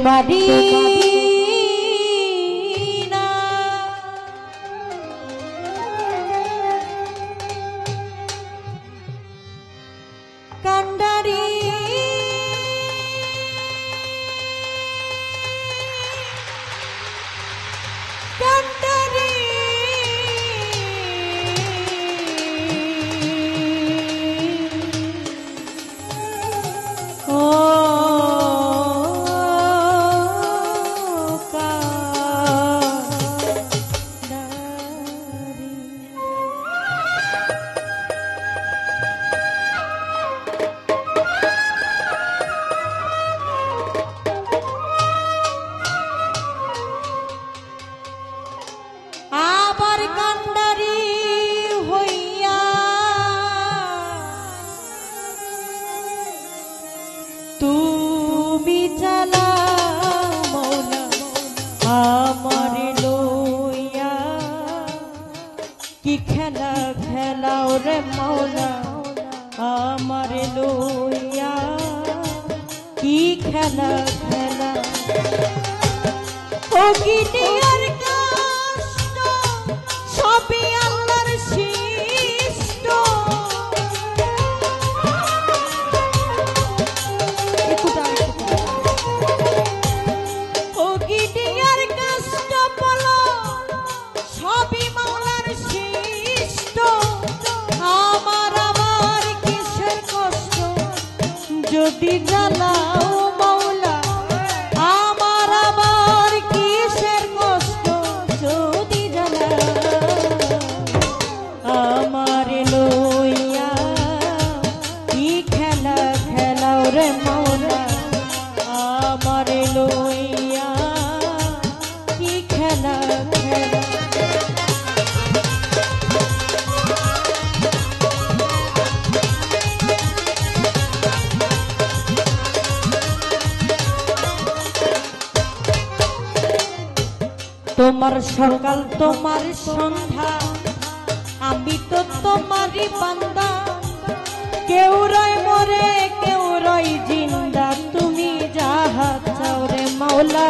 পারি না কান্ডারি কান্ডারি তুমি চালাও মৌলা আমার লইয়া কি খেলা খেলাও রে মৌলা আমার লইয়া কি খেলা খেলা ও গিনিয়ার কষ্ট সবই আল্লাহর সৃষ্ট যদি জ্বালাও মৌলা আমার আবার কিসের কষ্ট যদি জ্বালাও আমার লইয়া কি খেলা খেলাও রে মৌলা আমার লইয়া কি খেলা খেলা তোমার সকাল তোমার সন্ধ্যা আমি তো তোমারই বান্দা কেউ রয় মরে কেউ রয় জিন্দা তুমি যাহা চাও রে মাওলা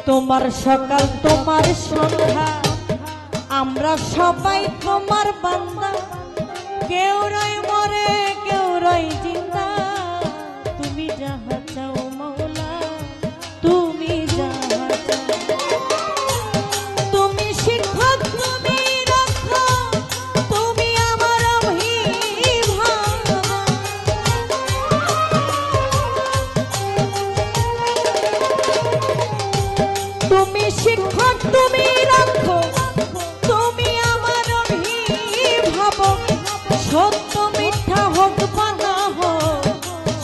তোমার সকাল তোমার সন্ধ্যা আমরা সবাই তোমার বান্দা কেউ রয় মরে কেউ রয় জিন্দা তুমি যাহা চাও মাওলা তুমি যাহা চাও তুমি শিক্ষক তুমি রাখো তুমি আমার অভিভাবক তুমি শিক্ষক তুমি রাখো তুমি আমার অভিভাবক সত্য মিথ্যা হোক বানা হোক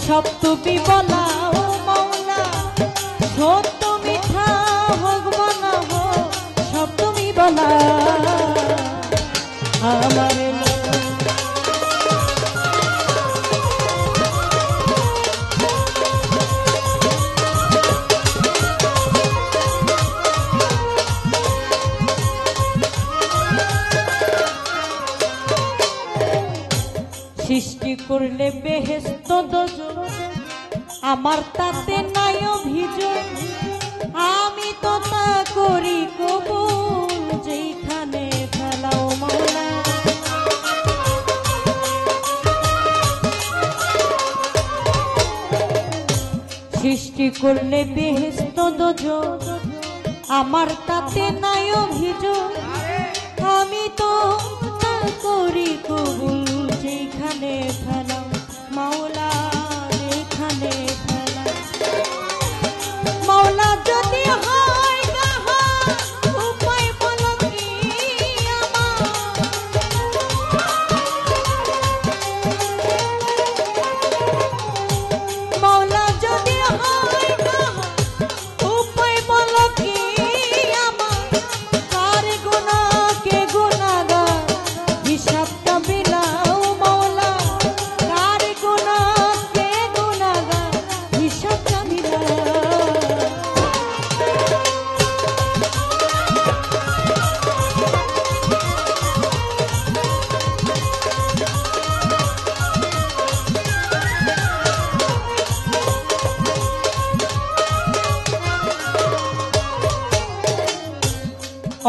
সব তুমি বলাও মাওলা সত্য মিথ্যা হোক বানা হোক সব তুমি বলাও আমার সৃষ্টি করলে বেহেশত দোজখ আমার তাতে নাই অভিযোগ আমি তো তা করি কবুল যেখানে ফেলাও মাওলা সৃষ্টি করলে বেহেশত দোজখ আমার তাতে নাই অভিযোগ আমি তো তা করি কবুল যেখানে ফেলাও মাওলা যেখানে ফেলাও মাওলা যদি হয় কাহা উপায় বলো কি আমার মাওলা যদি হয় কাহা উপায় বলো কি আমার কার গুনাহ কে গুনাহগার হিসাবটা বিলাও মাওলা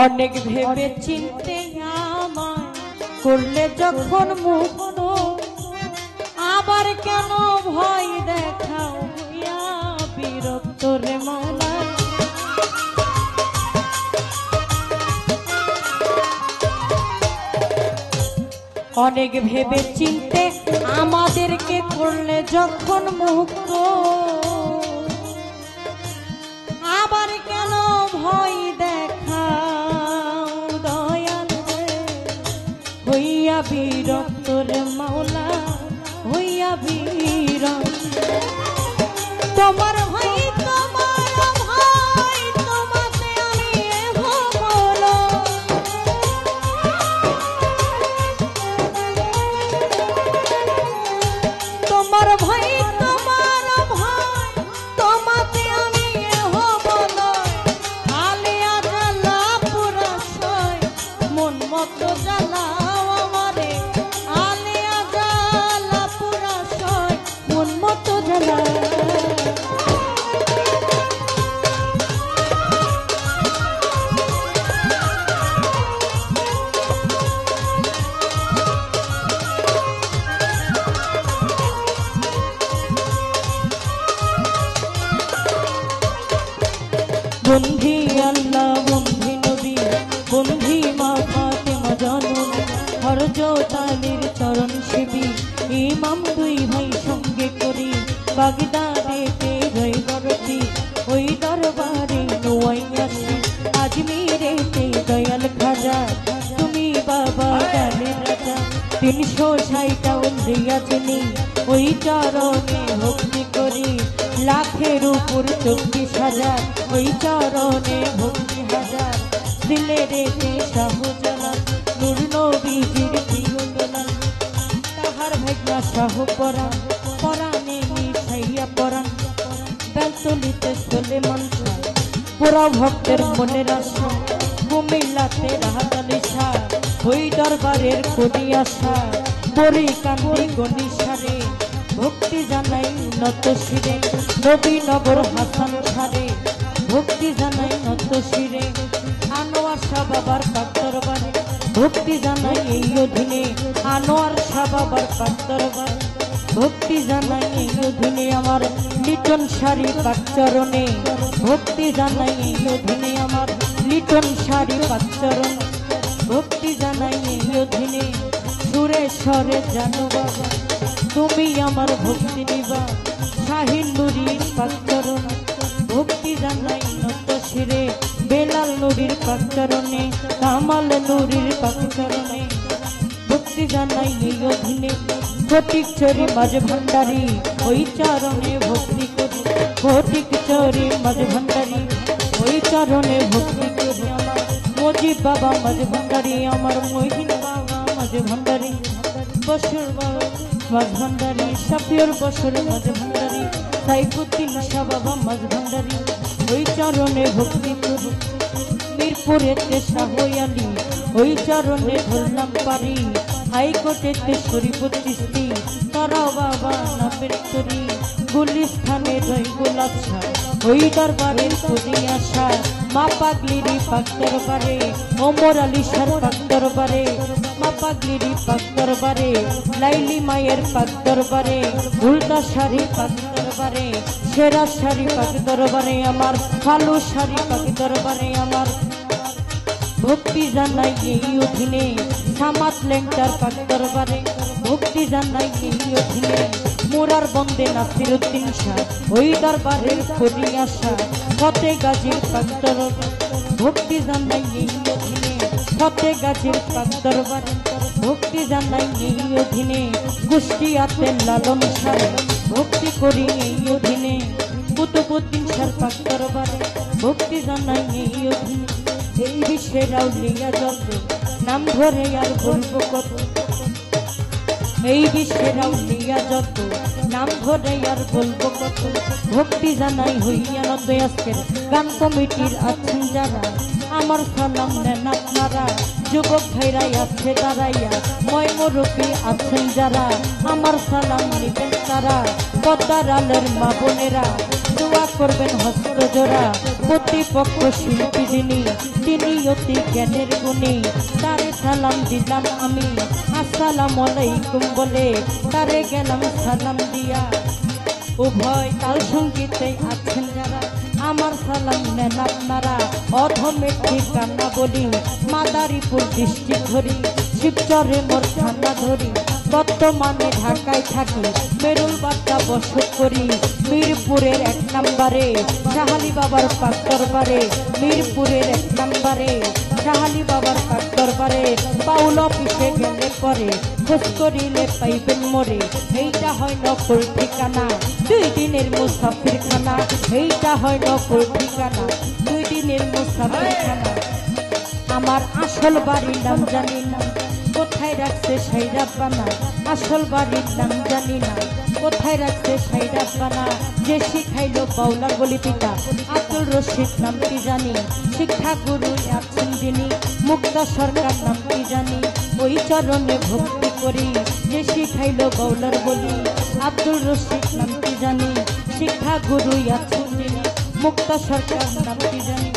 অনেক ভেবে চিনতে আমায় করলে যখন মুক্ত, আবার কেন ভয় দেখাও হইয়া বিরক্ত রে মৌলা। অনেক ভেবে চিনতে আমাদেরকে করলে যখন মুক্ত, আবার কেন ভয় দেখাও দয়াল রে হইয়া বিরক্ত রে মাওলা, হইয়া বিরক্ত। তোমার ভাই তোমার ভাই তোমাতে আমি বলো, তোমার ভাই তোমার ভাই তোমাতে আমি বলো, আলিয়া জ্বালা পুরা সয় মন মতো জ্বালাও আমারে, আলিয়া জ্বালা পুরা সয় মন মতো জ্বালাও। বন্ধি আল্লাহ বন্ধি নবী বন্ধি মা ফাতেমা জননী, হযরত আলীর চরণ সেবী ইমাম দুই ভাই সঙ্গে করি, বাগদাদেতে রই বরতি ওই দরবারে নোয়াইয়াছি, আজমিরেতে দয়াল খাজা তুমি বাবা গানের রাজা, 360টা উন্দিয়া চিনি ওই চরণে ভক্তি করি, লাখের উপর 24,000 ওই চরণে ভক্তি হাজার, দিলে রেতে শাহজালাল নূর নবীজির প্রিয় দুলাল, তাহার ভাগ্যা শাহ পরাণ পরাণে মিশাইয়া পরাণ, বেলতলিতে চলে মনসা পুরা ভক্তের মনের আশা, কুমিল্লাতে রাহাতালি শাহ ওই দরবারের করি আশা, পরি কান্দি গনিসারে ভক্তি জানাই নত শিরে, নবীনগর হাসান সারে ভক্তি জানাই নত শিরে, আনোয়ার শাহ বাবার পাক দরবারে ভক্তি জানাই এই অধীনে, আনোয়ার শাহ বাবার পাক দরবারে ভক্তি জানাই এই অধীনে, আমার লিটন শাড়ি পাক চরণে ভক্তি জানাই এই অধীনে, আমার লিটন শাড়ি পাক চরণে ভক্তি জানাই এই অধীনে, সুরেশ্বরে জানো বাবা তুমি আমার ভক্তি নিবা, শাহিন নুরির পাক চরণ ভক্তি জানাই নত শিরে, বেলাল নুরির পাক চরণে কামাল নুরির পাক চরণে ভক্তি জানাই এই অধীনে, ফটিক চরি মাঝ ভান্ডারি ওই চরণে ভক্তি করি, ফটিক চরি মাঝ ভান্ডারি ওই চরণে ভক্তি করি, আমার মজিব বাবা মাঝ ভান্ডারি, আমার মহিন বাবা মাঝ ভান্ডারি, বসুর বাবা মাঝ ভান্ডারি, শাফিউর বসুর মাঝ ভান্ডারি, সাইফুদ্দিন শাহ বাবা মাঝ ভান্ডারি ওই চরণে ভক্তি করি, মিরপুরেতে শাহ আলী ওই চরণে ধরলাম পারি, হাইকোর্টেতে শরীফুল চিশতি তারা বাবা নামের তরি, গুলিস্থানে রই গোলাপ শাহ ওই দরবারের করি আশা, মা পাগলিরি পাক দরবারে ওমর আলী শাহ পাক দরবারে, মা পাগলিরি পাক দরবারে লাইলি মায়ের পাক দরবারে, উল্টা শাড়ি পাক দরবারে, সেরা শাড়ি পাক দরবারে, আমার কালো শাড়ি পাক দরবারে, আমার ভক্তি জানাই এই অধীনে, সামাত লেংটার পাক দরবারে ভক্তি জানাই এই অধীনে, মোরার বন্দে নাসিরউদ্দিন শাহ ওই দরবারের করি আশা, ফতে গাজীর পাক দরবারে ভক্তি জানাই এই অধীনে, ফতে গাজীর পাক দরবারে ভক্তি জানাই এই অধীনে, কুষ্টিয়াতে লালন শাহ ভক্তি করি এই অধীনে, কুতুবউদ্দিন শাহ পাক দরবারে ভক্তি জানাই এই অধীনে, এই বিশ্বের আউলিয়া যত নাম ধরে আর বলবো কত, এই বিশ্বের আউলিয়া যত নাম ধরে আর বলবো কত, ভক্তি জানাই হইয়া নত। আজকের গান কমিটির আছেন যারা আমার সালাম নেন আপনারা, যুবক ভাইরাই আছে দাঁড়াইয়া, ময়মরূপী আছেন যারা আমার সালাম নিবেন তারা, পদ্মার আলের মা বোনেরা দোয়া করবেন হস্ত জোড়া, প্রতিপক্ষ শিল্পী যিনি তিনি অতি জ্ঞানের গুণী তারে সালাম দিলাম আমি আসসালামু আলাইকুম বলে তারে গেলাম সালাম দিয়া উভয় তাল সঙ্গীতে আছেন যারা আমার সালাম নেন আপনারা অধমের ঠিকানা বলি মাদারীপুর ডিস্ট্রিক্ট ধরি শিবচরে মোর থানা ধরি বর্তমানে ঢাকায় থাকি মেরুল বাড্ডা বসত করি মিরপুরের 1 নম্বরে শাহালি বাবার পাক দরবারে মিরপুরের 1 নম্বরে শাহালি বাবার পাক দরবারে বাউল অফিসে গেলে পরে খোঁজ করিলে পাইবেন মোরে এইটা হয় নকল ঠিকানা 2 দিনের মুসাফির খানা এইটা হয় নকল ঠিকানা 2 দিনের মুসাফির খানা আমার আসল বাড়ির নাম জানি না কোথায় রাখছে সেই রাব্বানা আসল বাড়ির নাম জানি না কোথায় রাখছে সেই রাব্বানা যে শিখাইলো বাউলার বলি পিতা আব্দুল রশিদ নামটি জানি শিক্ষা গুরু আছেন যিনি মুক্তা সরকার নামটি জানি ওই চরণে ভক্তি করি যে শিখাইলো বাউলার বলি আব্দুল রশিদ নামটি জানি শিক্ষা গুরু আছেন যিনি মুক্তা সরকার নামটি জানি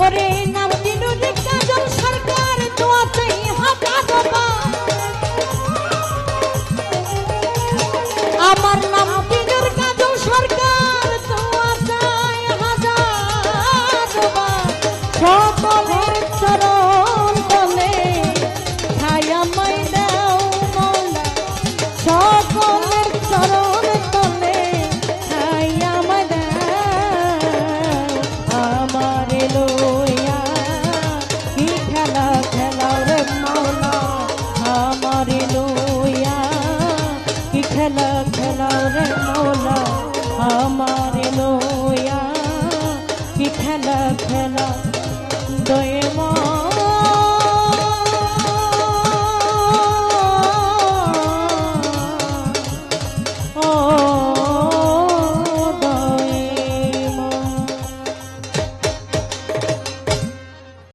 ওরে নাম দিনুর কাজল সরকার দোয়া চাই আমার নাম দিনুর কাজল সরকার দোয়া চাই হাজার সকলের চরণ তলে ছায়া মাই দাও মৌলা সকলের চরণ তলে ছায়া মাই দাও আমার লইয়া কি খেলা খেলাও রে মৌলা আমার লইয়া কি খেলা খেলাও রে মৌলা